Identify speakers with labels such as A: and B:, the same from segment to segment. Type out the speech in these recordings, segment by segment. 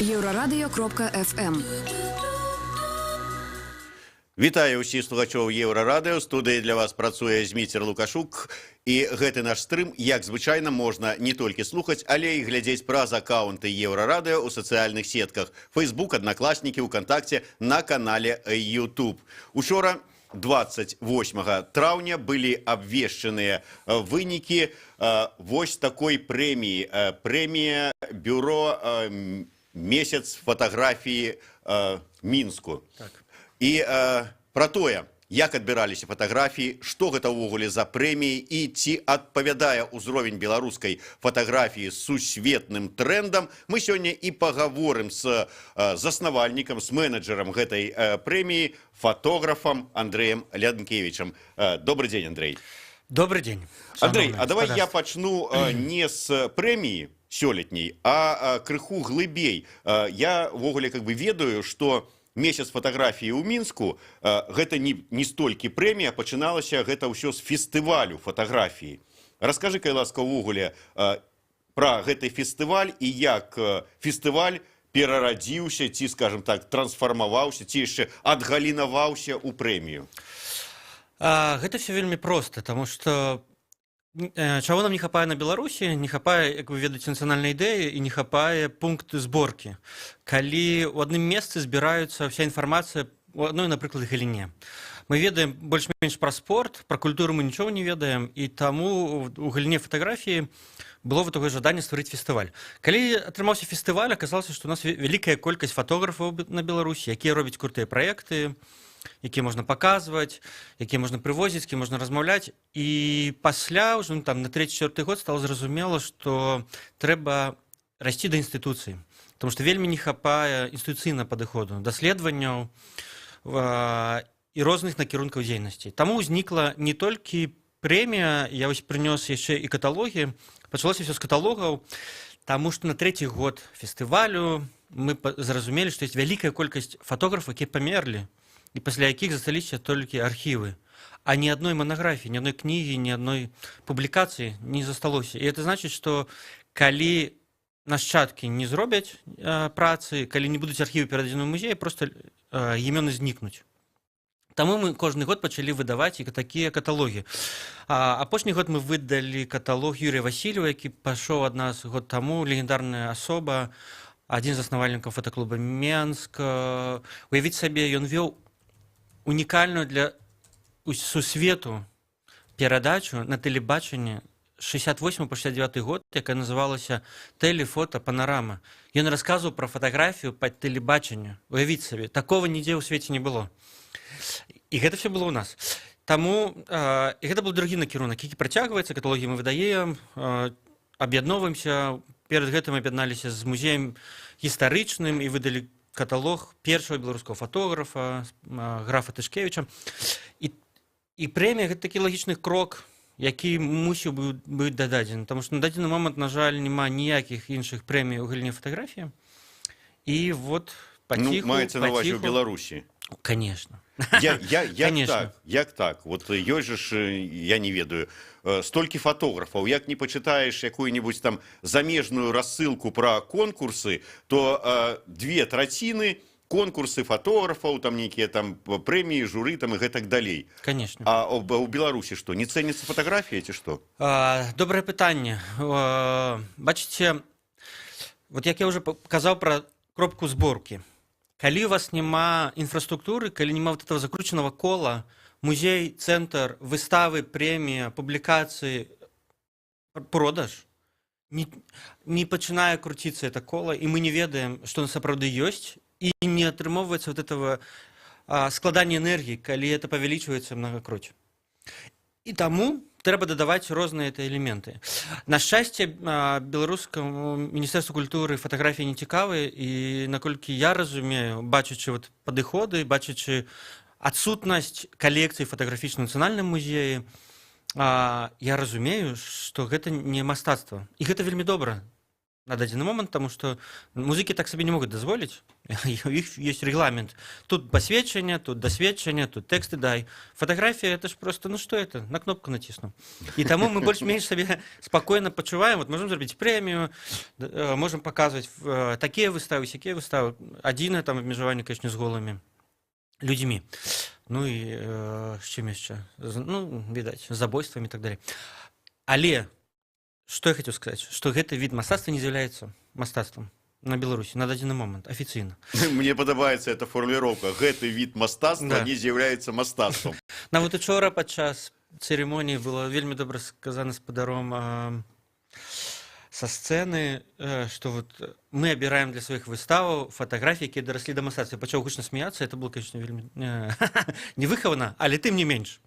A: Еўрарадыё.FM.
B: Вітаю ўсіх слухачоў Еўрарадыё. Студыі для вас працуе Зміцер Лукашук. І гэты наш стрым, як звычайна, можна не толькі слухаць, але і глядзець праз акаунты Еўрарадыё ў сацыяльных сетках Facebook, Аднакласнікі, ВКонтакце, на канале YouTube. Учора, 28 траўня, былі абвешчаныя вынікі вось такой прэміі. Прэмія бюро «Месяц фатаграфіі Мінску».
C: Так.
B: І пра тое, як адбіраліся фатаграфіі, што гэта ўвогуле за прэміі і ці адпавядае ўзровень беларускай фатаграфіі сусветным трендам, мы сёння і пагаворым з заснавальнікам, з менеджерам гэтай прэміі, фотографам Андрэем Лянкевічам. Добрый дзень, Андрэй.
C: Добрый дзень.
B: Андрэй, а давай я пачну не з прэміі сёлетняй, а крыху глыбей. Я ўвогуле ведаю, што месяц фатаграфіі ў Мінску гэта не столькі прэмія, пачыналася гэта ўсё з фестывалю фатаграфіі. Раскажы, калі ласка, ўвогуле пра гэты фестываль і як фестываль перарадзіўся, ці, скажем так, трансфармаваўся, ці яшчэ адгалінаваўся ў прэмію.
C: Гэта все вельмі проста, таму што чаго нам не хапае на Беларусі, не хапае, як вы ведаеце, нацыянальнай ідэі і не хапае пункты зборкі. Калі ў адным месцы збіраюцца вся інфармацыя у адной, напрыклад, галіне. Мы ведаем больш-менш пра спорт, пра культуру мы нічога не ведаем, і таму у галіне фатаграфіі было вот такое жаданне стварыць фестываль. Калі атрымаўся фестываль, аказалася, што у нас вялікая колькасць фотографаў на Беларусі, якія робяць крутыя праекты, якія можна паказваць, якія можна прывозіць, якія можна размаўляць. І пасля, ўжо на 3-4 год стала зразумела, што трэба расці да інстытуцыі. Таму што вельмі не хапае інстытуцыйнага падыходу, даследаванняў і розных накірункаў дзейнасці. Таму ўзнікла не толькі прэмія, я вось прынёс яшчэ і каталогі. Пачалося ўсё з каталогаў, таму што на 3-й год фестывалю мы зразумелі, што ёсць вялікая колькасць фотографаў, якія памерлі, і пасля якіх засталіся толькі архівы. А ні адной манаграфіі, ні адной кнігі, ні адной публікацыі не засталося. І гэта значыць, што калі нашчадкі не зробяць працы, калі не будуць архівы перададзены ў музеі, проста імёны знікнуць. Таму мы кожны год пачалі выдаваць і такія каталогі. Апошні год мы выдалі каталог Юрія Васильева, які пайшоў ад нас год таму, легендарная асоба, адзін з заснавальнікаў фотаклуба Менск. Уявіць сабе, ён вёў унікальную для сусвету перадачу на тэлебачанні 68 по 69 год, якая называлася «Тэлефота Панарама». Ён расказваў пра фатаграфію па тэлебачанню. Уявіць сабе, такого нідзе ў свеце не было. І гэта все было ў нас. Таму і гэта быў другі накірунак, які працягваецца, каталогі мы выдаем, аб'ядноўваемся. Перад гэтым аб'ядналіся з музеем гістарычным і выдалі каталог першага беларускага фотографа, графа Тышкевіча. І прэмія – гэта такі лагічны крок, які мусіў быць дададзены. Таму што на дадзены момант, на жаль, няма ніякіх іншых прэмій у галіне фатаграфіі. І вот паціху...
B: Ну, маецца на ўвазе ў Беларусі.
C: Конечно.
B: Як так? Вот ёсць же, я не ведаю, столькі фотографаў. Як не пачытаеш якую-нибудь там замежную рассылку пра конкурсы, то 2/3 конкурсы фотографаў, там нейкія там прэміі, журы там і гэтак далей.
C: Конечно.
B: А ў Беларусі што, не цэніцца фатаграфія ці што?
C: Добрае пытанне. Бачыце, вот як я уже казаў пра кропку зборкі. Калі у вас няма інфраструктуры, калі няма вот этого закрученного кола, музей, цэнтр, выставы, прэмія, публікацыі, продаж, не пачынае круціцца это кола, і мы не ведаем, што сапраўды ёсць, і не атрымоўваецца вот этого складання энергіі, калі это павялічваецца многакроць. І таму трэба дадаваць розныя элементы. На шчасце, беларускаму міністэрству культуры фатаграфіі не цікавыя, і наколькі я разумею, бачачы падыходы, бачачы адсутнасць калекцыі фатаграфічнай нацыянальным музеі, я разумею, што гэта не мастацтва. І гэта вельмі добра. на дадзены момант, таму што музыкі так сабе не могуць дазволіць. У іх ёсць рэгламент. Тут пасведчанне, тут дасведчанне, тут тэксты дай. Фатаграфія это ж просто, ну што это, на кнопку націсну. І таму мы больш-менш сабе спакойна пачуваем. Вот можам зрабіць прэмію, можам паказваць такія выставы, сякія выставы. Адзінае там абмежаванне, канечне, з голымі людзьмі. Ну і з чым яшчэ? Ну, відаць, з забойствамі і так далей. Але што я хацеў сказаць, што гэты від мастацтва не з'яўляецца мастацтвам на Беларусі на дадзены момант афіцыйна.
B: Мне падабаецца эта фармуліроўка. Гэты від мастацтва не з'яўляецца мастацтвам.
C: Нават учора падчас цырымоніі было вельмі добра сказана спадаром са сцэны, што вот мы абіраем для сваіх выставаў фатаграфіі, якія дараслі да мастацтва. Пачаў гучна смяяцца, это было, конечно, вельмі невыхавана, але тым не менш.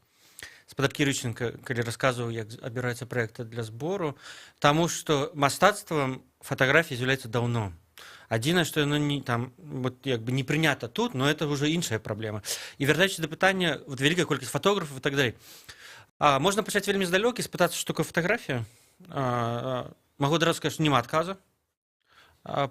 C: Спадар Кірыченка, калі расказваў, як абіраюцца праекты для збору, таму што мастацтвам фатаграфіі з'яўляецца даўно. Адзінае, што яно не, там, вот, як бы не прынята тут, но это ўжо іншая праблема. І вяртаючыся да пытання, вот, вялікая колькасць фатографаў і так далей. Можна пачаць вельмі здалёк і спытацца, што такое фатаграфія. Магу адразу сказаць, што няма адказа.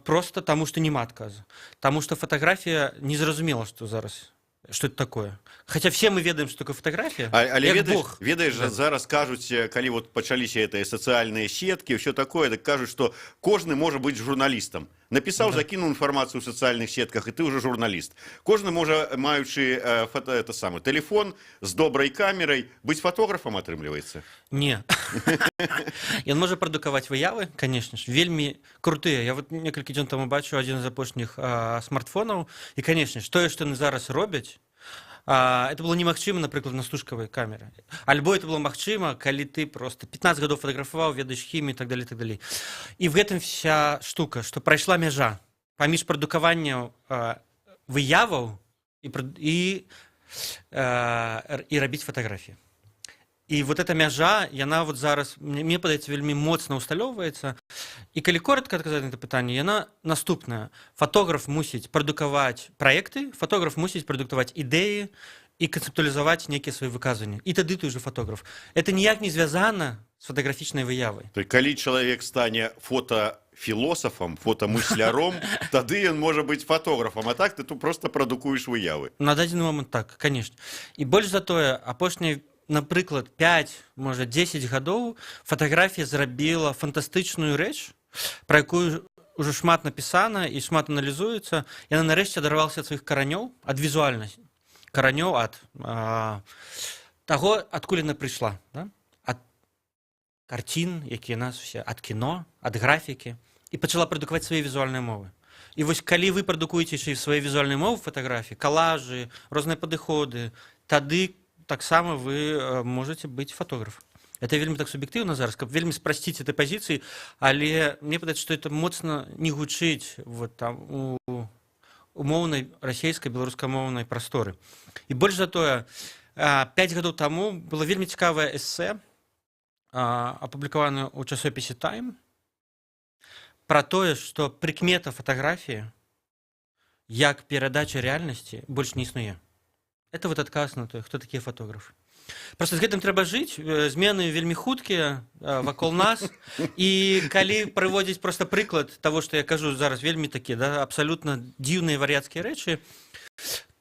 C: Просто таму, што няма адказа. Таму што фатаграфія незразумела, што зараз. Что это такое? Хотя все мы ведаем, что такое фотография.
B: Але ведаеш, да. Зараз кажуць, калі вот пачаліся гэтыя сацыяльныя сеткі, ўсё такое, так кажуць, што кожны можа быць журналістам. Напісаў, закінуў інфармацыю ў сацыяльных сетках, і ты ўжо журналіст. Кожны можа, маючы тэлефон з добрай камерай, быць фотографам, атрымліваецца?
C: Не. Ён можа прадукаваць выявы, конечно ж, вельмі крутыя. Я вот некалькі дзён таму бачу адзін з апошніх смартфонаў, і, конечно ж, тое, што яны зараз робяць, это было немагчыма, напрыклад, на стужкавай камеры. Альбо это было магчыма, калі ты просто 15 гадоў фатаграфаваў, ведаеш хімію і так далей, так далей. І в гэтым вся штука, што прайшла мяжа паміж прадукаваннем выяваў і рабіць фатаграфіі. І вот эта мяжа, яна вот зараз, мне падаецца, вельмі моцна усталёўваецца. І калі коротка адказаць на это пытанне, яна наступная. Фотограф мусіць прадукаваць праекты, фотограф мусіць прадуктаваць ідэі і канцэптуалізаваць нейкія свае выказванні. І тады ты ўжо фотограф. Это ніяк не звязана з фотаграфічнай выявай.
B: То калі чалавек стане фотафілосафам, фотамысляром, тады ён можа быць фотографам, а так ты тут просто прадукуеш выявы.
C: На дадзены момант так, конечно. І больш за тое, апошнія, напрыклад, 5, можа, 10 гадоў фатаграфія зрабіла фантастычную рэч, пра якую ўжо шмат напісана і шмат аналізуецца. Яна нарэшце адарвалася ад сваіх каранёў, ад візуальнасці, каранёў, ад таго, адкуль яна прыйшла, да? Ад карцін, якія нас усе, ад кіно, ад графікі, і пачала прадукаваць свае візуальныя мовы. І вось калі вы прадукуеце яшчэ свае візуальныя мовы фатаграфіі, калажы, розныя падыходы, тады таксама вы можете быць фотограф. Это вельмі так суб'ектыўна зараз, каб вельмі спрасціць этой пазіцыі, але мне падаецца, што это моцна не гучыць вот там у умоўнай расійскай беларускамоўнай прасторы. І больш за тое, 5 гадоў таму было вельмі цікавае эсэ, апублікаванае ў часопісе Time, пра тое, што прыкмета фатаграфіі як перадача рэальнасці больш не існуе. Это вот адказ на то, хто такія фотографы. Просто з гэтым трэба жыць, змены вельмі хуткія вакол нас, і калі прыводзіць просто прыклад таго, што я кажу зараз, вельмі такія, да, абсалютна дзіўныя вар'яцкія рэчы,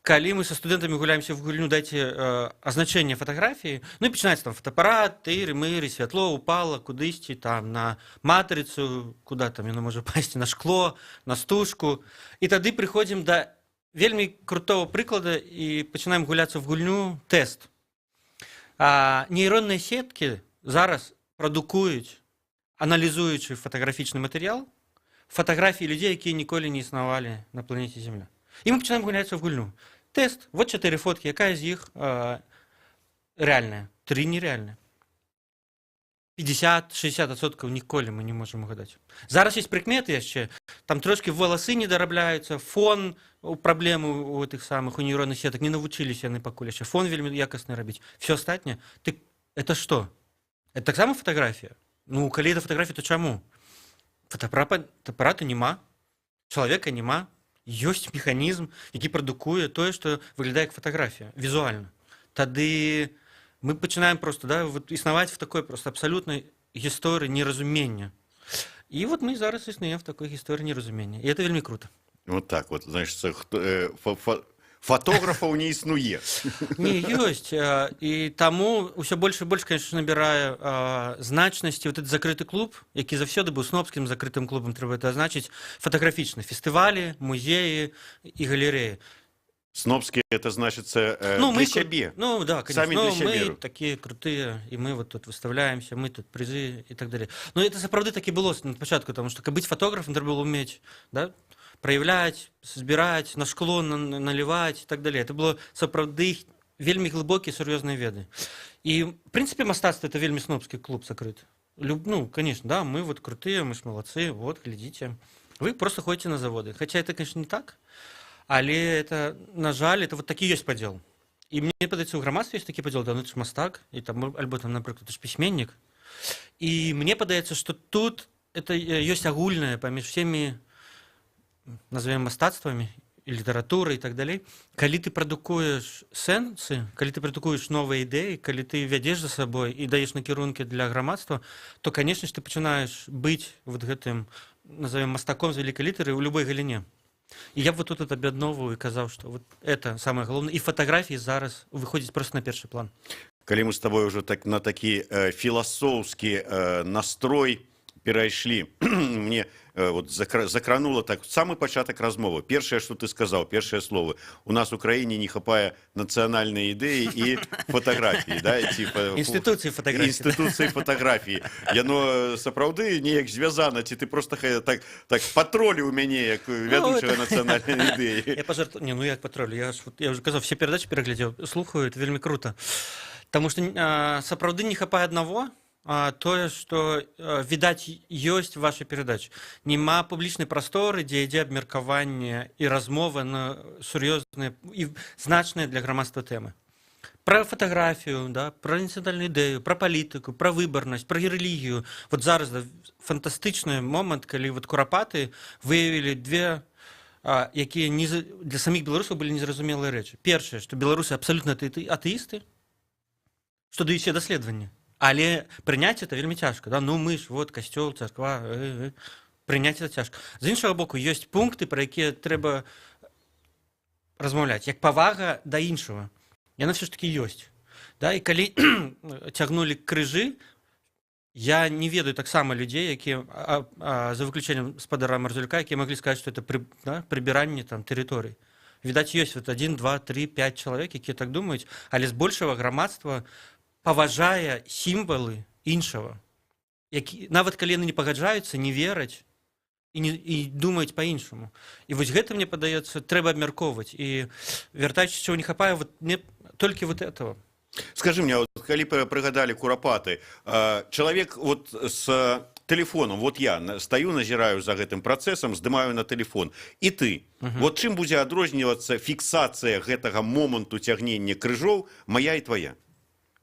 C: калі мы са студэнтамі гуляемся в гульню, дайце азначэнне фатаграфіі, ну і пачынаецца там фотаапарат, тыры-мыры, святло упала кудысьці, там на матрыцу, куда там яно можа пасці, на шкло, на стужку, і тады прыходзім да вельмі крутого прыклада і пачынаем гуляцца в гульню тэст. Нейронныя сеткі зараз прадукуюць, аналізуючы фатаграфічны матэрыял, фатаграфіі людзей, якія ніколі не існавалі на планеце Земля. І мы пачынаем гуляцца в гульню. Тэст, вот 4 фоткі, якая з іх рэальная, 3 нерэальная. 50-60% ніколі мы не можам угадаць. Зараз ёсць прыкметы яшчэ, там трошки валасы не дарабляюцца, фон, праблемы у тых самых, у нейронных сетак, не навучыліся яны пакуль яшчэ, фон вельмі якасны рабіць. Всё астатняе, это што? Это таксама фатаграфія? Ну, калі это фатаграфія, то чаму? Фотоапарата няма, чалавека няма, ёсць механізм, які прадукуе тое, што выглядае як фатаграфія, візуальна. Тады мы пачынаем просто, да, вот, існаваць в такой просто абсалютнай гісторыі неразумення. І вот мы зараз існуем в такой гісторыі неразумення. І это вельмі круто.
B: Вот так вот, значит, фотографаў не існуе.
C: Не, ёсць. І таму ўсё больш і больш, конечно, набірае значнасці вот этот закрыты клуб, які заўсёды быў снобскім закрытым клубам, трэба это азначыць, фотаграфічны. Фестывалі, музеі і галерэі.
B: Снобские, это значится
C: Ну,
B: для
C: мы
B: себе.
C: Ну, да, конечно.
B: Сами для
C: Мы
B: себе.
C: такие крутые, и мы вот тут выставляемся, мы тут призы и так далее. Но это сапраўды таки было на початку, потому что каб быць фотографом, трэба было уметь, да, проявлять, збирать, на шкло наливать и так далее. Это было сапраўды вельмі глыбокія сур'ёзныя веды. И, в принципе, мастацтва это вельмі снобскі клуб закрыт. Ну, конечно, да, мы вот крутые, мы ж молодцы, вот, глядите. Вы просто ходите на заводы. Хотя это, конечно, не так. Але это, на жаль, это вот такі ёсць падзел. І мне падаецца, у грамадстве ёсць такі падзел, да, ну ты ж мастак, і там, альбо там, напрыклад, ты ж пісьменнік. І мне падаецца, што тут это ёсць агульнае паміж всеми, назовем, мастацтвамі, і літаратурай і так далей. Калі ты прадукуеш сэнсы, калі ты прадукуеш новыя ідэі, калі ты вядзеш за сабой і даеш накірункі для грамадства, то, канешне ж, ты пачынаеш быць вот гэтым, назовем, мастаком з вялікай літары ў любой галіне. І я б вот тут аб'ядноўваў і казаў, што вот это самае галоўнае. І фатаграфіі зараз выходзяць просто на першы план.
B: Калі мы с тобой уже так, на такі філасофскі настрой перайшлі, мне вот закрануло так самый пачатак размовы. Першае, што ты сказаў, першыя словы. У нас у краіне не хапае нацыянальнай ідэі і фатаграфіі, да, типа
C: інстытуцыі фатаграфіі.
B: Інстытуцыі фатаграфіі. Яно сапраўды неяк звязана, ці ты просто так патроліў мяне як вядучага нацыянальнай ідэі.
C: Я пажартую. Не, ну як патролю? Я уже казаў, все перадачы пераглядзеў, слухаю, это вельмі круто. Таму што сапраўды не хапае аднаго, тое, што, відаць, ёсць вашай перадачы. Няма публічнай прасторы, дзе ідзе абмеркаванне і размова на сур'ёзныя і значныя для грамадства тэмы. Пра фатаграфію, да, пра нацыянальную ідэю, пра палітыку, пра выбарнасць, пра рэлігію. Вот зараз да, фантастычны момант, калі вот курапаты выявілі две, якія для саміх беларусаў былі незразумелыя рэчы. Першае, што беларусы абсалютна атэісты, што даюць все даследаванні. Але прыняць это вельмі цяжка. Да? Ну мы ж, вот, касцёл, царква, прыняць это цяжка. З іншага боку, ёсць пункты, пра якія трэба размаўляць, як павага да іншага. Яна все ж таки ёсць. Да? І калі цягнулі крыжы, я не ведаю таксама людзей, якія, за выключэннем спадара Марзулька, якія маглі сказаць, што это прыбіранне там тэрыторый. Відаць, ёсць вот 1, 2, 3, 5 чалавек, якія так думаюць, але збольшага грамадства паважае сімвалы іншага. Нават калі яны не пагаджаюцца, не вераць і думаюць па-іншаму. І вось гэта, мне падаецца, трэба абмяркоўваць. І вяртаючыся, чаго не хапае, вот, мне толькі вот этого.
B: Скажи мне, вот, калі прыгадалі курапаты, чалавек вот с телефоном, вот я стою, назіраю за гэтым працэсам, здымаю на телефон. І ты. Вот чым будзе адрознівацца фіксацыя гэтага моманту цягнення крыжоў, моя і твоя?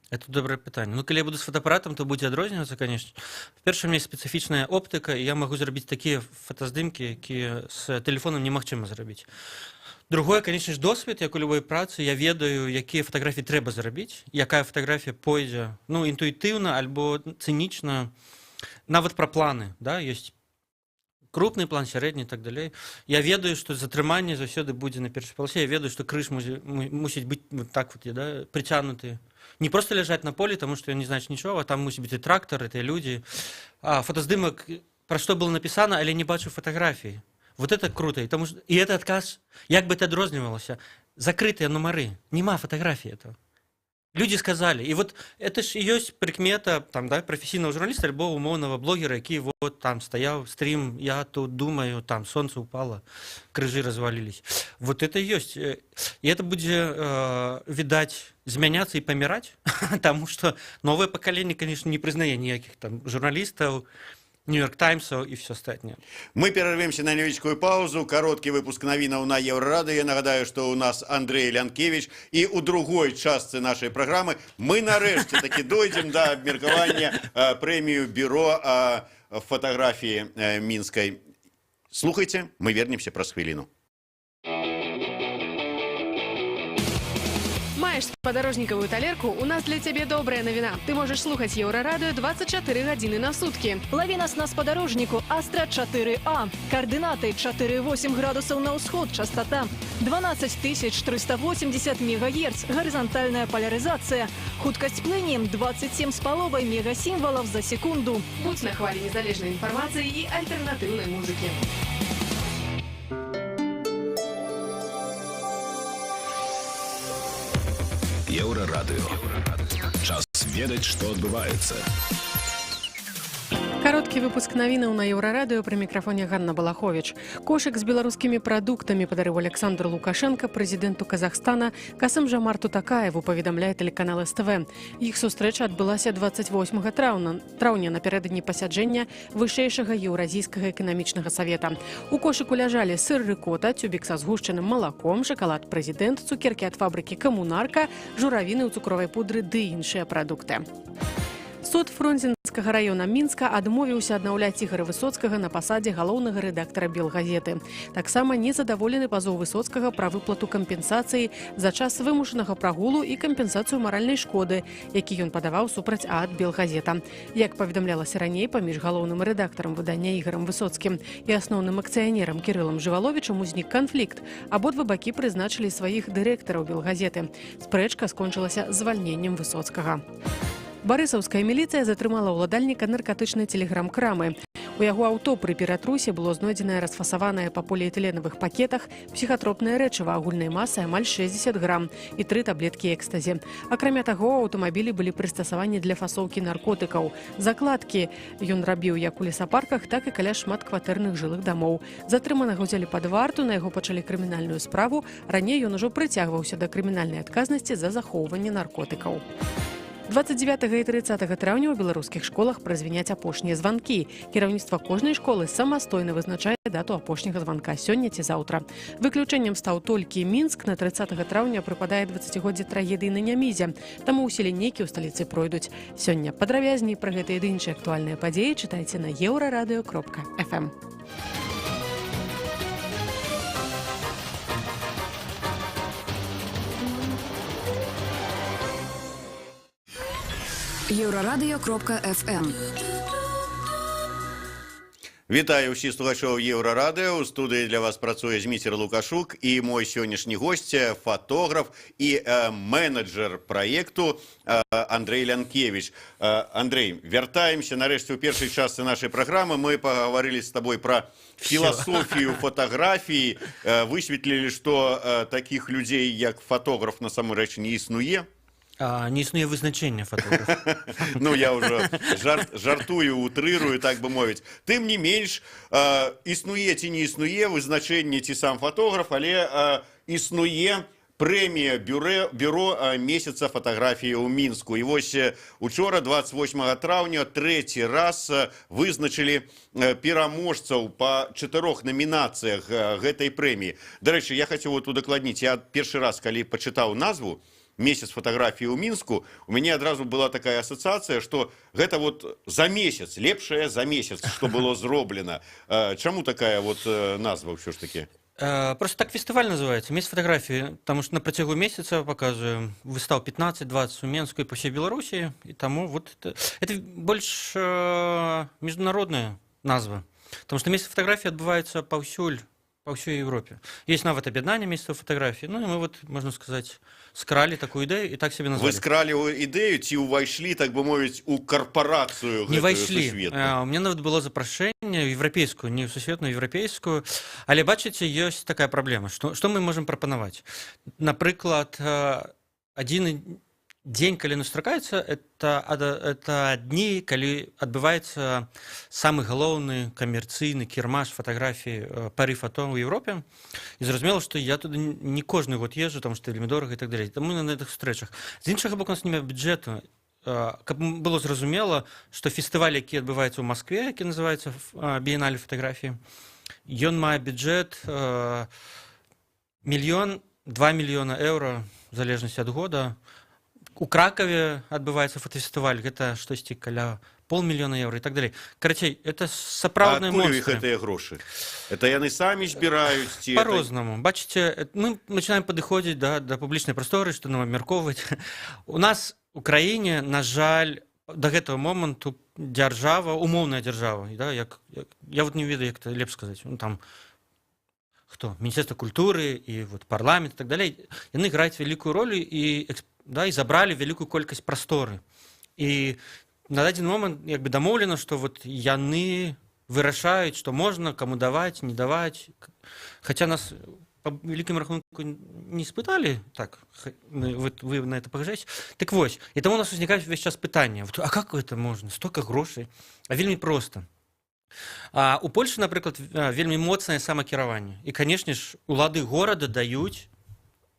C: Это добрае пытанне. Ну, калі я буду з фотоапаратам, то будзе адрознівацца, конечно. Па-першае, у меня есть спецыфічная оптыка, і я магу зрабіць такія фотаздымкі, якія з тэлефонам немагчыма зрабіць. Другое, конечно ж, досвед, як у любой працы, я ведаю, якія фатаграфіі трэба зрабіць, якая фатаграфія пойдзе, ну, інтуітыўна альбо цынічна, нават пра планы, да, ёсць крупны план, сярэдні і так далей. Я ведаю, што затрыманне заўсёды будзе на першай паласе, я ведаю, што крыж мусіць быць вот так вот, да, прыцягнуты. Не просто лежать на поле, потому что не знаешь ничего, а там мусить быть и трактор, это и люди. Фотоздымок, про что было написано, але не бачу фотографии. Вот это круто. И это отказ, як бы это адрознівалася, закрытые нумары, нема фотографии этого. Люди сказали, и вот это ж ёсць прыкмета там, да, професійнага журналіста альбо умоўнага блогера, які вот там стаяў, стрим, я тут думаю, там солнце упало, крыжы развалились. Вот это ёсць. И это будзе, відаць, змяняцца і паміраць, потому что новое пакаленне, конечно, не прызнае ніякіх там журналістаў, Нью-Йорк Таймсу и все остальное.
B: Мы перервемся на невеличкую паузу. Короткий выпуск новинок на Еврорадио. Я нагадаю, что у нас Андрей Лянкевич. И у другой части нашей программы мы нарешті таки дойдем до обмеркования премию Бюро фотографии Минской. Слухайте, мы вернемся праз хвилину.
A: Маешь спадарожниковую талерку? У нас для тебя добрая новина. Ты можешь слухать Еврорадио 24 гадзіны на сутки.
D: Лови нас на спадарожнику Астра 4А. Координаты 4,8 градусов на усход, частота 12380 МГц, горизонтальная поляризация, хуткость плыни 27,5 мегасимволов за секунду.
A: Будь на хвале незалежной информации и альтернативной музыки.
E: Еўрарадыё. Час ведаць, што адбываецца.
A: Кароткі выпуск навінаў на Еўрарадыё, пры мікрафоне Ганна Балахович. Кошык з беларускімі прадуктамі падарыў Александр Лукашенко прэзідэнту Казахстана Касым-Жомарту Такаеву, паведамляе тэлеканал СТВ. Іх сустрэча адбылася 28 траўня напярэдадні пасяджэння вышэйшага еўразійскага эканамічнага савета. У кошыку ляжалі сыр рыкота, цюбік са згушчаным малаком, шакалад прэзідэнт, цукеркі ад фабрыкі «Камунарка», журавіны ў цукровай пудры ды іншыя прадукты. Суд Фрунзенскага раёна Мінска адмовіўся аднаўляць Ігора Высоцкага на пасадзе галоўнага рэдактара «Белгазеты». Таксама незадаволены пазоў Высоцкага пра выплату кампенсацыі за час вымушанага прагулу і кампенсацыю маральнай шкоды, які ён падаваў супраць ад «Белгазета». Як паведамлялася раней, паміж галоўным рэдактарам выдання Ігорам Высоцкім і асноўным акцыянерам Кірылам Жываловічам узнік канфлікт. Абодва бакі прызначылі сваіх дырэктараў «Белгазеты». Спрэчка скончылася звальненнем Высоцкага. Барысаўская міліцыя затрымала ўладальніка наркатычнай тэлеграм-крамы. У яго аўто пры ператрусе было знойдзенае расфасаванае па поліэтыленавых пакетах псіхатропнае рэчыва агульнай масай амаль 60 грам і 3 таблеткі экстазі. Акрамя таго, у аўтамабілі былі прыстасаванні для фасоўкі наркотыкаў. Закладкі ён рабіў як у лесапарках, так і каля шматкватэрных жылых дамоў. Затрыманага ўзялі пад варту, на яго пачалі крымінальную справу. Раней ён ужо прыцягваўся да крымінальнай адказнасці за захоўванне наркотыкаў. 29 і 30 траўня ў беларускіх школах празвіняць апошнія званкі. Кіраўніцтва кожнай школы самастойна вызначае дату апошняга званка сёння ці заўтра. Выключэннем стаў толькі Мінск. На 30 траўня прыпадае 20годдзе трагедыі на Нямізе. Таму ўсе лінейкі ў сталіцы пройдуць. Сёння падрабязней пра гэтыя ды іншыя актуальныя падзеі чытайце на euraradio.fm.
F: Еўрарадыё.fm.
B: Вітаю ўсіх слухачоў Еўрарадыё. У студыі для вас працуе Зміцер Лукашук і мой сённяшні госць, фотограф і менеджер праекту Андрей Лянкевич. Андрей, вяртаемся нарэшце ў першай частцы нашай праграмы. Мы паговорили с тобой про філасофію фотаграфіі, высветлілі, што такіх людзей, як фотограф, насамрэч не існуе.
C: Не існуе вызначэння фотографа.
B: Ну, я уже жартую, утрырую, так бы мовіць. Тым не менш, існуе ці не існуе вызначэнне ці сам фотограф, але існуе прэмія бюро месяца фатаграфіі ў Мінску. І вось учора, 28 траўня, трэці раз вызначылі пераможцаў па 4 намінацыях гэтай прэміі. Дарэчы, я хацеў удакладніць, я першы раз, калі пачытаў назву «Месяц фотографии у Мінску», у меня одразу была такая ассоциация, что это вот за месяц, лепшее за месяц, что было зроблено. Чему такая вот назва все ж таки?
C: Просто так фестиваль называется, «Месяц фотографии», потому что на працягу месяца показываем выстав 15-20 у Менску и по всей Беларуси, и тому вот это больше международная назва, потому что «Месяц фотографии» отбывается повсюль, по всей Европе. Есть нават об'яднання месяцаў фотографии. Ну и мы вот, можно сказать, скрали такую идею и так себе назвали.
B: Вы скрали идею ці увайшлі, так бы мовіць, у корпорацию
C: не вайшлі.
B: Сусветную?
C: У меня нават было запрашэнне европейскую, не сусветную, европейскую. Але бачыце, ёсць такая праблема. Што мы можем прапанаваць? Напрыклад, один день, калі настракаецца, это дні, калі адбываецца самы галоўны камерцыйны кірмаш фатаграфіі пары фото ў Европе. І зразумела, што я туды не кожны год езжу, там што вельмі дорага і так далей. Таму на гэтых сустрэчах. З іншага боку, у нас няма бюджэту. Каб было зразумела, што фестываль, які адбываецца ў Маскве, які называецца Біеннале фатаграфіі, ён мае бюджэт 1 мільён, 2 мільёна еўра, в залежнасці ад года. у Кракаве адбываецца фотафестываль, гэта штосьці каля 500 000 евро і так далей. Карацей, это сапраўдныя
B: адкуль у іх
C: монстры.
B: гэтыя грошы? Это яны самі збіраюць ці
C: По-рознаму. Бачыце, мы начинаем падыходзіць да публічнай прасторы, што нам абмяркоўваць. У нас у краіне, на жаль, да гэтага моманту дзяржава, умоўная дзяржава, да, я вот не ведаю, як это лепш сказаць, ну, там хто? Міністэрства культуры і вот парламент і так далей, яны граюць вялікую ролю і забралі вялікую колькасць прасторы. І на дадзены момант як бы дамоўлена, што вот яны вырашаюць, што можна, каму даваць, не даваць. Хаця нас по вялікім рахунку не спыталі, так, вы на это пагаджаеце. Так вось, і таму у нас узнікаюць увесь час пытанне, вот, а как это можна? Столько грошай? А вельмі проста. У Польшы, напрыклад, вельмі моцнае самакіраванне. І, канешне ж, улады горада даюць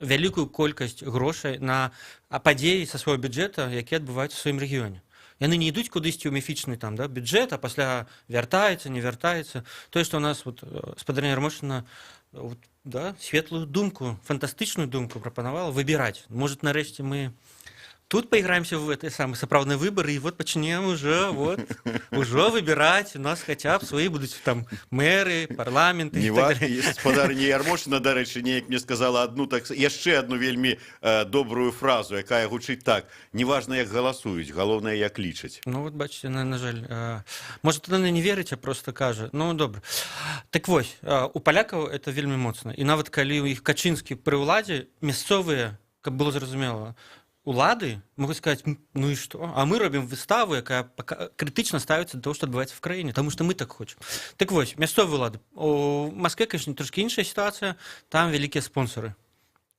C: вялікую колькасць грошай на падзеі са свайго бюджэта, якія адбываюцца ў сваім рэгіёне. Яны не ідуць кудысьці ў міфічны там, да, бюджэт, а пасля вяртаецца, не вяртаецца. Тое, што ў нас вот, спадарня Ярмошына вот, да, светлую думку, фантастычную думку прапанавала выбіраць. Можа, нарэшце мы тут поиграемся в эти самые сапраўдныя выборы, и вот начнем уже выбирать. У нас хотя бы свои будут там мэры, парламенты.
B: Спадарня Ярмошына, дарэчы, неяк мне сказала яшчэ одну вельмі добрую фразу, якая гучыць так: неважно, як галасуюць, галоўнае, як лічаць.
C: Ну вот бачите, на жаль, может, яны не верыць, а просто кажа. Ну добра. Так вось, у палякаў это вельмі моцна. І нават калі у іх Качынскі пры ўладзе, мясцовыя, каб было зразумела, улады могуць сказаць, ну і што? А мы робім выставу, якая крытычна ставіцца да того, што адбываецца в краіне, таму што мы так хочам. Так вось, мясцовыя улады. У Маскве, конечно, трошкі іншая сітуацыя, там вялікія спонсоры.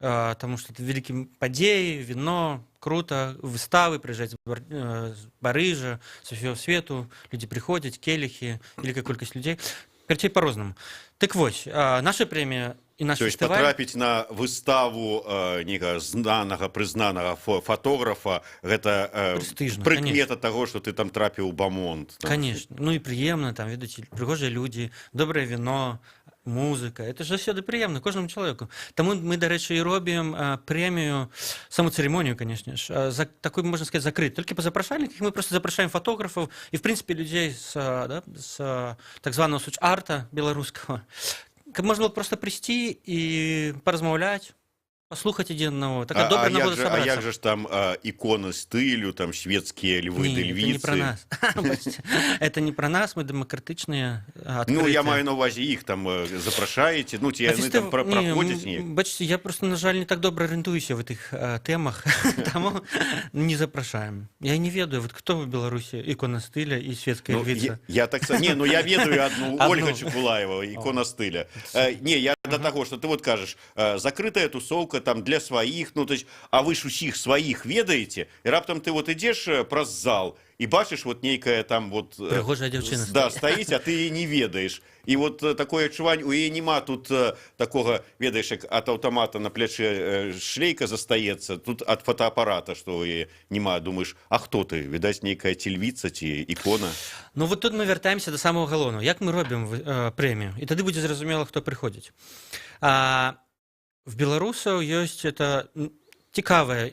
C: Таму што это вялікія падзеі, віно, круто, выставы, прыязджаюць з Парыжа, з усяго свету, людзі прыходзяць, келіхі, вялікая колькасць людзей. Карацей, па-рознаму. Так вось, наша прэмія і наш
B: фестываль... То есть потрапіць на выставу знанага, прызнанага фотографа, гэта прыкмета таго, што ты там трапіў у Бамонт.
C: Конечно. Ну і прыемна, там, ведаеце, прыгожыя людзі, добрае віно, музыка. Это ж заўсёды прыемна кожнаму чалавеку. Таму мы, дарэчы, і робім прэмію, саму цырымонію, конечно ж, такой, можна сказаць, закрыт. Толькі па запрашальніках мы просто запрашаем фотографаў і, в принципе, людзей з так званого суч-арта беларускага. Каб можна было просто прийти і паразмаўляць, паслухаць адзін аднаго. Такая добрая нагода сабрацца.
B: А як же ж там іконы стылю, там шведскія львы ды львіцы?
C: Не, это не про нас. Это не про нас, мы демократичные, открытые.
B: Ну, я маю на увазе, іх там запрашаеце, ну, ці яны там праходзяць неяк?
C: Бачыце, я просто, на жаль, не так добра арыентуюся в этих тэмах, таму не запрашаем. Я не ведаю, вот кто в Беларусі ікона стыля і светская львіца.
B: Я так само, не, ну я ведаю одну, Ольга Чекулаева, ікона стыля. Не, я до того, что ты вот кажешь, закрытая тусовка там для своих, ну то есть, а вы ж усіх сваіх ведаеце, і раптам ты вот ідзеш праз зал і бачыш вот нейкая там вот
C: прыгожая дзяўчына
B: стаіць, а ты яе не ведаеш. І вот такое адчуванне, у яе нема тут такога, ведаеш, як ад аўтамата на плячы шлейка застаецца, тут ад фотоапарата, што у яе нема, думаеш, а хто ты? Відаць, нейкая ці львіца, ці ікона?
C: Ну вот тут мы вяртаемся до самого галоўнага. Як мы робім прэмію? І тады будзе зразумела, хто прыходзіць. В беларусаў ёсць это цікавая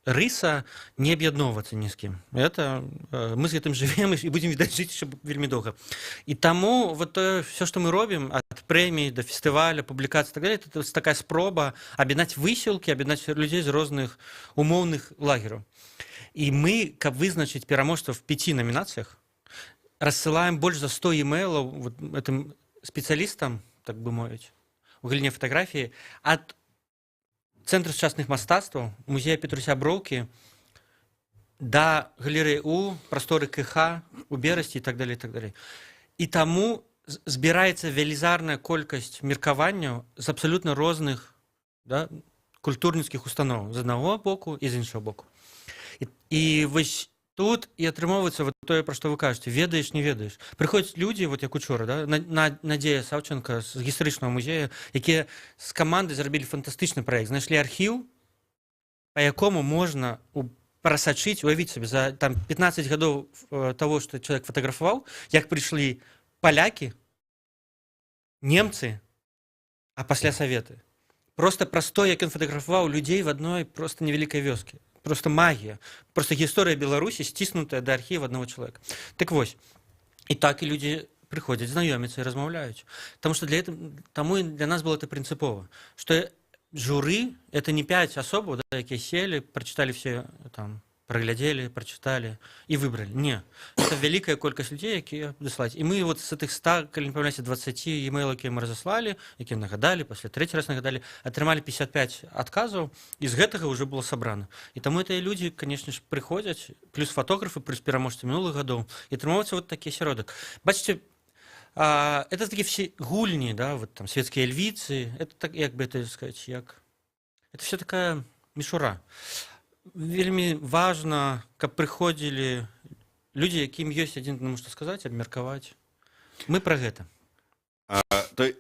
C: рыса не аб'ядноўвацца ні з кім. Это мы з гэтым жывем і будзем, відаць, жыць яшчэ вельмі доўга. І таму вот все, што мы робім, ад прэмій да фестываля, публікацый і так далее, это такая спроба аб'яднаць высілкі, аб'яднаць людзей з розных умоўных лагераў. І мы, каб вызначыць пераможцаў в 5 номінацыях, рассылаем больш за 100 имейлаў вот этим спецыялістам, так бы мовіць, у галіне фотаграфіі, ад Цэнтру сучасных мастацтваў, музея Петруся Броўкі, да галерэі У, прасторы КХ, у Берасці і так далее, і так далее. І таму збіраецца велізарная колькасць меркаванняў з абсалютна розных, да, культурніцкіх устаноў з аднаго боку і з іншага боку. І вось тут і атрымоўваецца вот тое, пра што вы кажаце, ведаеш, не ведаеш. Прыходзяць людзі, вот як учора, да, Надзея Саўченка з гістарычнага музея, якія з камандай зрабілі фантастычны праект, знайшлі архіў, па якому можна прасачыць, уявіць сабе, за там 15 гадоў таго, што чалавек фатаграфаваў, як прыйшлі палякі, немцы, а пасля саветы. Просто праз то, як ён фатаграфаваў людзей в адной просто невялікай вёскі. просто магія, просто гісторыя Беларусі сціснутая да архіва аднаго чалавека. Так вось, і так і людзі прыходзяць, знаёмяцца і размаўляюць. Таму для нас было это прынцыпова, што журы — это не 5 асобаў, да, якія сели, прачыталі все там, праглядзелі, прачыталі і выбралі. Не. Это вялікая колькасць людзей, якія даслаць. І мы вот з гэтых 100, калі не памыляюся, 20 e-mail, якія мы разаслалі, якія нагадалі, пасля трэці раз нагадалі, атрымалі 55 адказаў, і з гэтага ўжо было сабрана. І таму гэтыя людзі, канешне ж, прыходзяць, плюс фатографы, плюс пераможцы мінулых гадоў, і атрымоўваецца вот такі асяродак. Бачыце, это такие все гульни, да, вот там светские львицы, это так, як бы это сказать, это все такая мишура. Вельмі важно, каб прыходзілі людзі, якім ёсць адзін аднаму што сказаць, абмеркаваць. Мы пра гэта.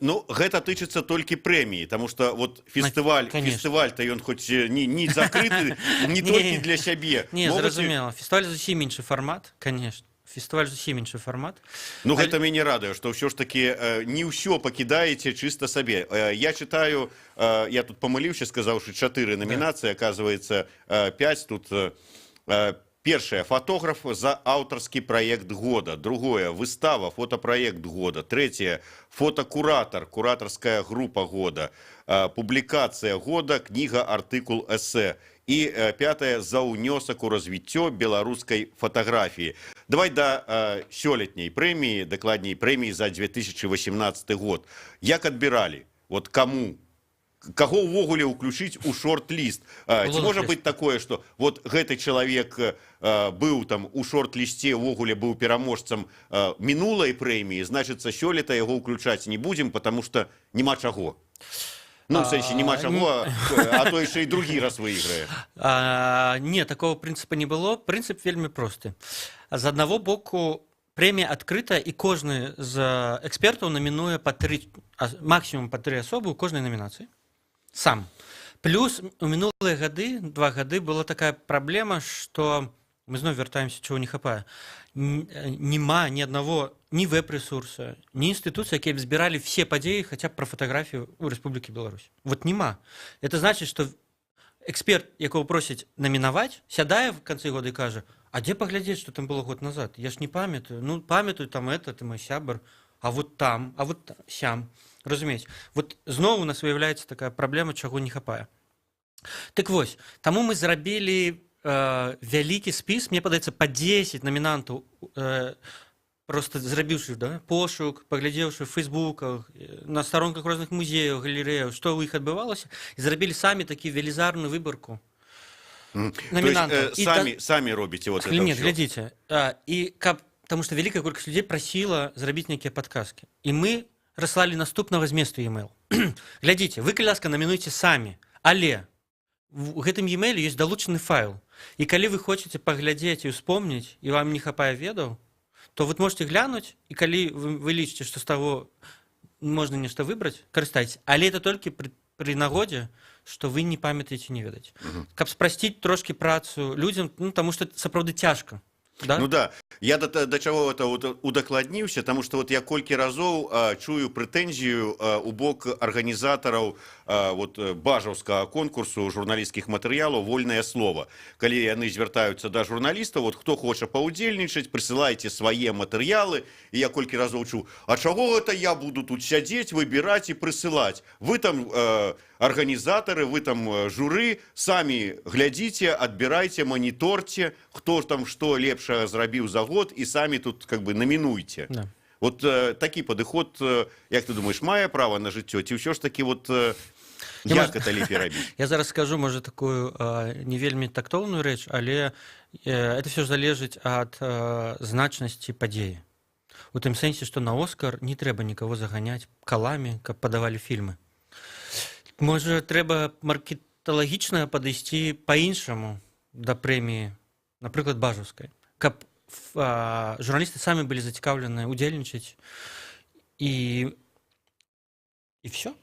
B: Ну, гэта тычыцца толькі прэміі, таму што вот фестываль-то ён хоць не закрыты, не толькі для сябе.
C: Не, зразумела. Фестываль зусім іншы фармат, конечно. Фестываль зусім іншы фармат.
B: Ну, гэта мяне радуе, што ўсё ж такі не ўсё пакідаеце чыста сабе. Я чытаю, я тут памыліўся, сказаўшы 4 намінацыі, оказывается 5 тут. Першае — фотограф за аўтарскі праект года. Другое — выстава, фотапраект года. Трэцяе — фотокуратор, куратарская група года. Публікацыя года, кніга, артыкул, эсэ. І пятае — за ўнёсак у развіццё беларускай фатаграфіі. Давай да сёлетняй прэміі, дакладней прэміі за 2018 год. Як адбіралі? Вот каму? Каго ўвогуле ўключыць у шорт-ліст? Ці можа быць такое, што вот гэты чалавек быў там у шорт-лісце, ўвогуле быў пераможцам мінулай прэміі, значыцца, сёлета яго ўключаць не будзем, потому што няма чаго. Ну, в сэнсе, няма чаго, а то яшчэ і другі раз выйграе.
C: Не, такого прынцыпа не было. Прынцып вельмі просты. З аднаго боку, прэмія адкрытая, і кожны з экспертаў намінуе максімум па 3 асобы ў кожнай намінацыі. Сам. Плюс у мінулыя гады, 2 гады, была такая праблема, што мы зноў вяртаемся, чаго не хапае. Няма ні аднаго ні веб-ресурса, ні інстытуцыі, якія б збіралі все падзеі хаця б пра фатаграфію ў Рэспублікі Беларусь. Вот няма. Это значыць, што эксперт, якого просяць намінаваць, сядае в канцы года і кажа: а дзе паглядзець, што там было год назад? Я ж не памятаю. Ну, памятаю, там это, ты мой сябар, а вот там, а вот сям. Разумееце? Вот зноў у нас выяўляецца такая праблема, чаго не хапае. Так вось, таму мы зрабілі вялікі спіс, мне падаецца, па 10 намінантаў, просто зрабіўшы, да, пошук, паглядзеўшы в фейсбуках, на старонках розных музеяў, галерэяў, што ў іх адбывалася, і зрабілі самі такі велізарную выбарку намінантаў.
B: Самі робіце вот это
C: ўсё? Нет,
B: ўсё?
C: глядзіце. І каб, таму што вялікая колькасць людзей прасіла зрабіць нейкія падказкі. І мы раслалі наступнага зместу e-mail. Глядзіце, вы, калі ласка, намінуйце самі, але у гэтым e-mail ёсць далучаны файл. І калі вы хочаце паглядзець і ўспомніць, і вам не хапае ведаў, то вы можете глянуць, і калі вы лічыце, што з таго можна нешта выбраць, карыстайце. Але это толькі пры нагодзе, што вы не памятаеце, не ведаеце. Каб спрасціць трошкі працу людзям, ну, таму што сапраўды цяжка. Да?
B: Ну да, я до чаго это удакладніўся, таму што вот я колькі разоў чую прэтэнзію у бок арганізатараў бажаўскага конкурсу журналісцкіх матэрыялаў «Вольнае слова». Калі яны звяртаюцца да журналістаў, вот хто хоча паўдзельнічаць, прысылайце свае матэрыялы, і я колькі разоў чуў: а чаго гэта я буду тут сядзець, выбіраць і прысылаць? Вы там арганізатары, вы там журы, самі глядзіце, адбірайце, маніторце, хто там што лепшае зрабіў за год, і самі тут как бы намінуйце. Да. Вот такі падыход, як ты думаешь, мае права на жыццё, ці ўсё ж такі вот як это лепей рабіць?
C: Я зараз скажу, можа, такую не вельмі тактоўную рэч, але это все ж залежыць ад значнасці падзеі. У тым сэнсе, што на Оскар не трэба нікого заганяць каламі, каб падавалі фільмы. Можа, трэба маркеталагічна падысці па-іншаму да прэміі, напрыклад, бажаўскай, каб журналісты самі былі зацікаўлены ўдзельнічаць, і все.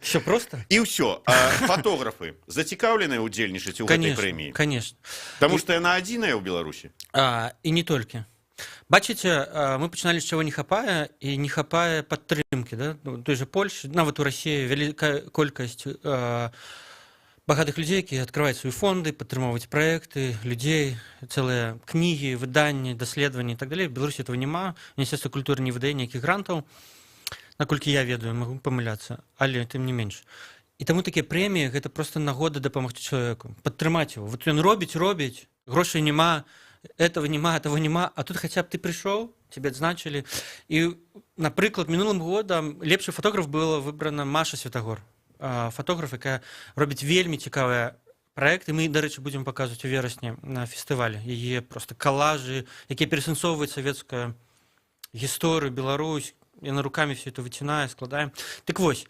C: Все просто.
B: І ўсё. Фотографы зацікаўленыя ўдзельнічаць у гэтай прэміі?
C: Конечно.
B: Таму што яна адзіная ў Беларусі?
C: І не толькі. Бачыце, мы пачыналі з чаго не хапае, і не хапае падтрымкі, да? У той жа Польшы, нават у Расіі вялікая колькасць багатых людзей, якія адкрываюць свае фонды, падтрымоўваць праекты, людзей, цэлыя кнігі, выданні, даследаванні і так далей. В Беларусі этого няма. Міністэрства культуры не выдае ніякіх грантаў, наколькі я ведаю, магу памыляцца, але тым не менш. І таму такія прэміі гэта проста нагода дапамагчы чалавеку, падтрымаць яго. Вот ён робіць, грошай няма, этого няма, а тут хаця б ты прыйшоў, тебе адзначылі. І, напрыклад, мінулым годам лепшы фотограф была выбрана Маша Святагор, фотограф, якая робіць вельмі цікавыя праекты. Мы, дарэчы, будзем паказваць у верасні на фестывалі яе проста калажы, якія перасэнсоўваюць савецкую гісторыю, Беларусь. Яна рукамі все это выцінае, складае. Так вось,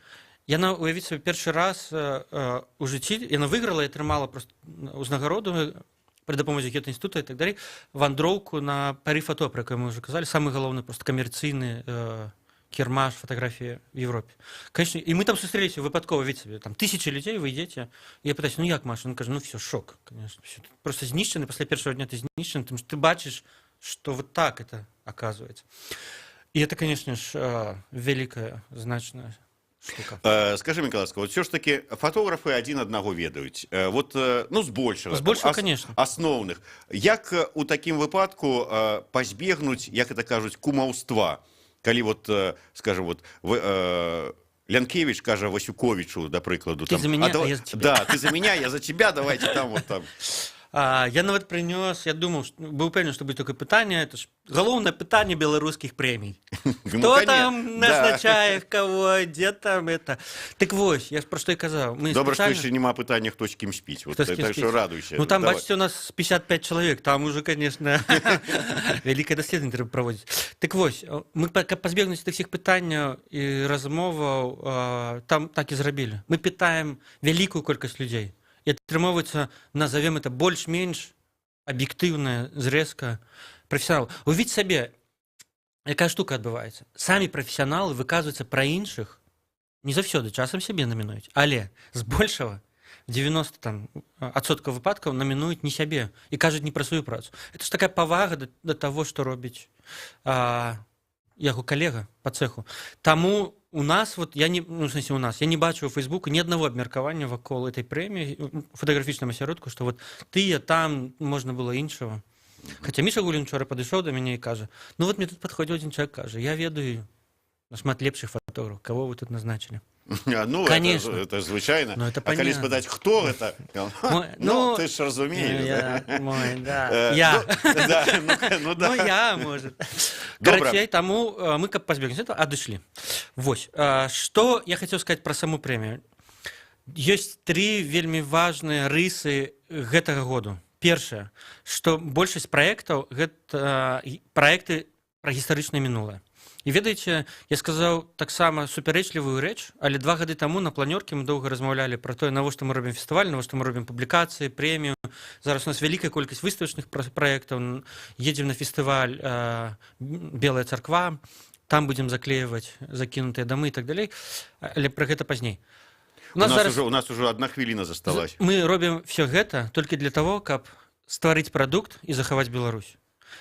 C: яна, уявіць сабе, першы раз у жыцці, яна выйграла і атрымала проста узнагароду пры дапамозе Гёте-інстытута і так далей, вандроўку на Парі фото, про якую мы уже казалі, самы галоўны просто камерцыйны кірмаш фотаграфіі в Европе. Конечно, і мы там сустрэліся выпадкова, ведь себе, там тысячи людей, вы ідзеце, і я пытаюсь, ну як, Маша? Он кажа, ну все, шок, конечно, все просто знішчаны, пасля першого дня ты знішчаны, потому что ты бачыш, что вот так это оказывается. И это, конечно же, великая, значная штука.
B: Скажи, Миколаевска, вот все ж таки фотографы один одного ведаюць. Вот, ну, збольшага.
C: Збольшага, конечно.
B: Асноўных. Як у такім выпадку пазбегнуць, як это кажуць, кумаўства? Калі вот, скажем, вот Лянкевич кажа Васюковичу, да прыкладу.
C: Ты за меня, а я за тебя.
B: Да, ты за меня, я за тебя, давайте там вот там.
C: Я нават прынёс, я думаў, быў пэўны, што будзе такое пытанне, это ж галоўнае пытанне беларускіх прэмій. Хто там назначае кого, дзе там это. Так вось, я ж пра што і казаў.
B: Добра, што яшчэ няма пытання, хто з кім спіць. Вот так што радуйся.
C: Ну там, бачыце, у нас 55 чалавек, там уже, конечно, вялікае даследаванне трэба праводзіць. Так вось, мы, каб пазбегнуць такіх пытанняў і размоваў, там так і зрабілі. Мы пытаем вялікую колькасць людзей. І атрымоўваецца, назовем это больш-менш аб'ектыўная зрэзка прафесіянал. Увидь сабе, якая штука адбываецца. Самі прафесіяналы выказваюцца пра іншых не заўсёды, часам сябе намінуюць, але збольшага 90% выпадкаў намінуюць не сябе і кажуць не пра сваю працу. Это ж такая павага да таго, што робіць яго калега па цэху. Таму у нас, вот я не, ну, в смысле, у нас, я не бачу у Фейсбуку ни одного абмеркавання вакол этой прэміі, фотаграфічнаму асяродку, што вот тыя там можна было іншага. Хаця Міша Гулін вчора падышоў да мяне і кажа, ну вот мне тут падходзіў один чалавек, кажа, я ведаю шмат лепшых фотографаў, кого вы тут назначили.
B: Ну, конечно. Это звычайно.
C: Ну, это
B: а калі спытаць, хто гэта? Ну, ты ж разумееш.
C: Я.
B: Ну,
C: я, может. Карацей, таму мы, каб пазбегнуць этого, адышлі. Вось. Што я хацеў сказаць пра саму прэмію. Ёсць 3 вельмі важныя рысы гэтага году. Першае, што большасць праектаў гэта праекты пра гістарычнае мінулае. І ведаеце, я сказаў таксама супярэчлівую рэч, але 2 гады таму на планёркі мы доўга размаўлялі пра тое, навошта мы робім фестываль, навошта мы робім публікацыі, прэмію. Зараз у нас вялікая колькасць выставачных праектаў. Едзем на фестываль Белая царква, там будзем заклеиваць закінутыя дамы і так далей, але пра гэта пазней.
B: У нас уже 1 хвіліна засталась.
C: Мы робім все гэта толькі для того, каб стварыць прадукт і захаваць Беларусь.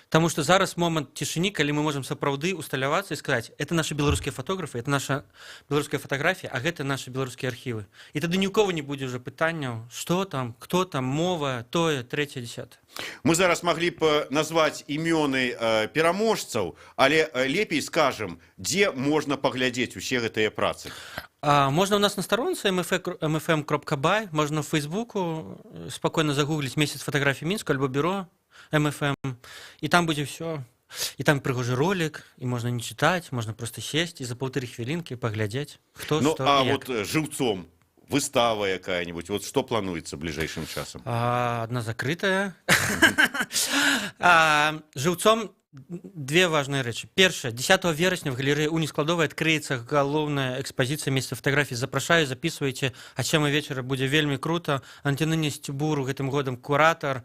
C: Таму што зараз момант цішыні, калі мы можам сапраўды усталявацца і сказаць, это наши беларускія фотографы, это наша беларуская фотаграфія, а гэта наши беларускія архівы. І тады ні ў кого не будзе ўжо пытанняў, што там, хто там, мова, тое, 3-10.
B: Мы зараз маглі б назваць імёны пераможцаў, але лепей скажам, дзе можна паглядзець усе гэтыя працы.
C: Можна у нас на старонцы mfm.by, можна в Фейсбуку спакойна загугліць месяц фатаграфій Мінску альбо бюро МФМ, і там будзе все. І там прыгожы ролик, і можна не чытаць, можна просто сесть і за 1,5 хвілінкі паглядзець, хто,
B: ну,
C: што,
B: а
C: як.
B: Вот жыўцом выстава якая-нибудь, вот што плануецца бліжэйшым часам?
C: Одна закрытая. Жыўцом 2 важныя рэчы. Першае, 10 верасня в галерэі Уні Складовай адкрыецца галоўная экспазіцыя месца фатаграфій. Запрашаю, записывайте. А 7 вечара будзе вельмі круто. Антоніна Сцюбуру гэтым годам куратар.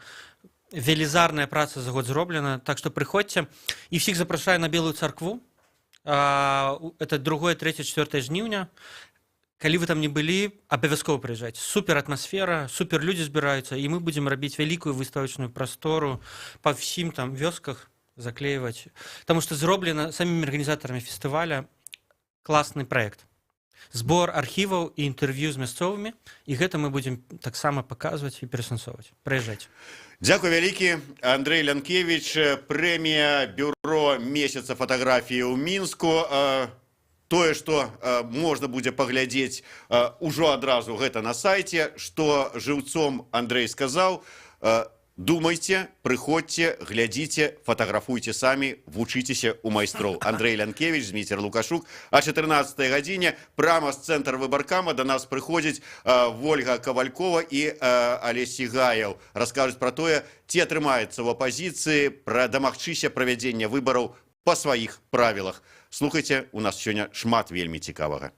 C: Велізарная праца за год зроблена. Так што прыходзьце. І всіх запрашаю на Белую царкву. Это 2, 3, 4 жніўня. Калі вы там не былі, абавязкова прыязджайце. Супер атмасфера, супер людзі збіраюцца, і мы будзем рабіць вялікую выставачную прастору па ўсім там вёсках, заклеивать. Потому что зроблено самими организаторами фестиваля классный проект. збор архіваў і інтэрв'ю з мясцовымі, і гэта мы будзем таксама паказваць і перасэнсоўваць. Прыязджайце.
B: Дзякуй вялікі. Андрэй Лянкевіч, прэмія бюро месяца фатаграфіі ў Мінску. Тое, што можна будзе паглядзець ужо адразу гэта на сайце, што жыўцом Андрэй сказаў, думайце, прыходзьце, глядзіце, фатаграфуйце самі, вучыцеся ў майстроў. Андрэй Лянкевіч, Зміцер Лукашук. А 14 гадзіне прямо з цэнтра выбаркама да нас прыходзіць Вольга Кавалькова і Алесь Сігаев. Раскажуць пра тое, ці атрымаецца ў апазіцыі дамагчыся правядзення выбараў па сваіх правілах. Слухайце, у нас сёння шмат вельмі цікавага.